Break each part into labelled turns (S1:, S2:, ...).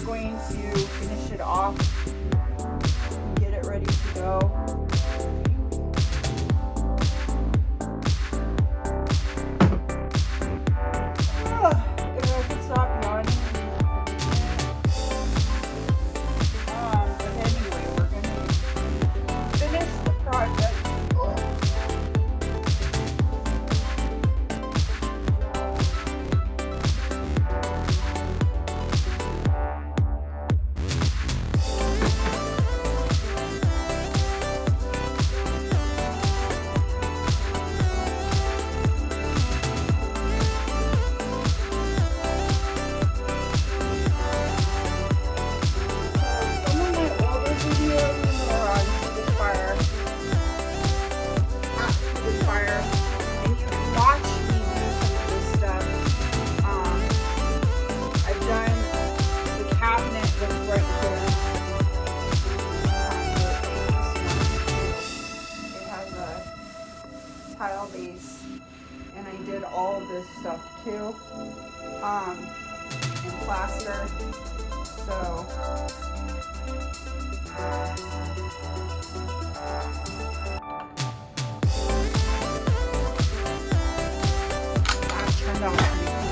S1: going to finish it off and get it ready to go. If I could stop yawning. But anyway, we're going to finish the project. Tile base, and I did all of this stuff too, in plaster. So that turned out pretty cool.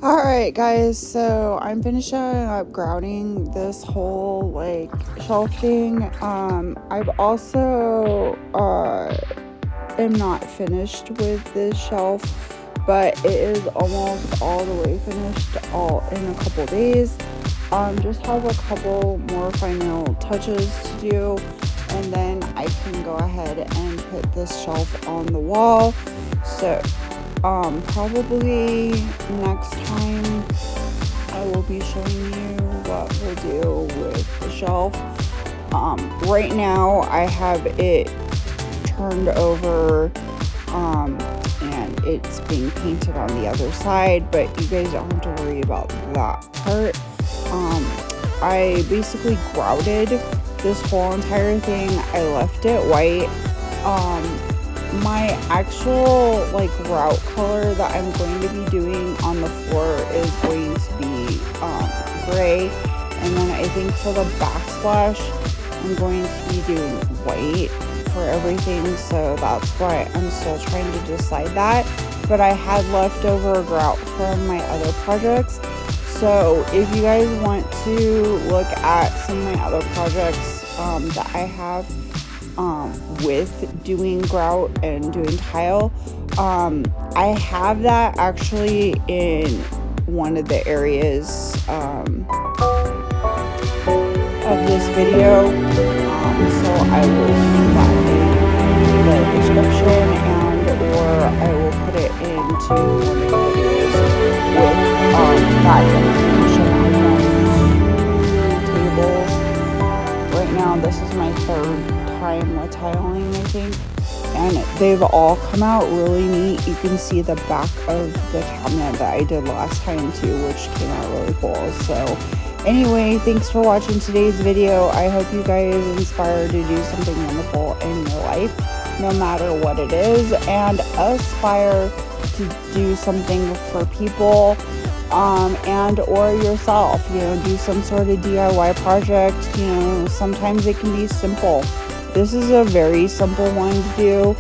S1: Alright guys, so I'm finishing up grouting this whole like shelf thing. I've also am not finished with this shelf, but it is almost all the way finished all in a couple days. Just have a couple more final touches to do, and then I can go ahead and put this shelf on the wall. So probably next time I will be showing you what we'll do with the shelf. Right now I have it turned over and it's being painted on the other side, but you guys don't have to worry about that part. I basically grouted this whole entire thing. I left it white. My actual like grout color that I'm going to be doing on the floor is going to be gray, and then I think for the backsplash I'm going to be doing white for everything, so that's why I'm still trying to decide that. But I had leftover grout from my other projects, so if you guys want to look at some of my other projects that I have with doing grout and doing tile, I have that actually in one of the areas of this video, so I will leave that in the description, and or I will put it into one of the videos with that information on those tables. Right now this is my third time with tiling, I think, and they've all come out really neat. You can see the back of the cabinet that I did last time too, which came out really cool. So anyway, thanks for watching today's video. I hope you guys inspire to do something wonderful in your life, no matter what it is, and aspire to do something for people and or yourself. You know, do some sort of DIY project. You know, sometimes it can be simple. This is a very simple one to do.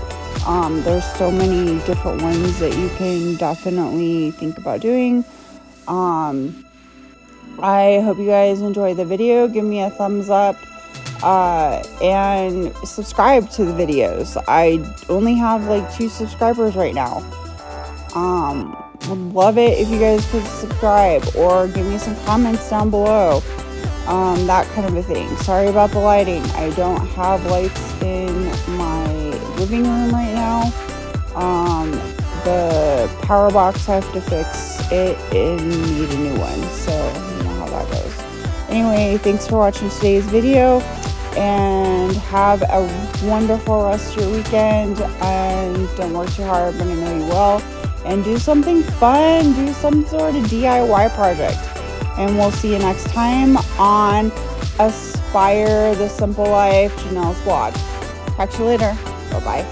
S1: There's so many different ones that you can definitely think about doing. I hope you guys enjoy the video. Give me a thumbs up and subscribe to the videos. I only have like 2 subscribers right now. Would love it if you guys could subscribe or give me some comments down below. That kind of a thing. Sorry about the lighting. I don't have lights in my living room right now. The power box, I have to fix it and need a new one, so you know how that goes. Anyway, thanks for watching today's video, and have a wonderful rest of your weekend, and don't work too hard, but I know you will, and do something fun, do some sort of DIY project. And we'll see you next time on Aspire the Simple Life, Janelle's blog. Catch you later. Bye-bye.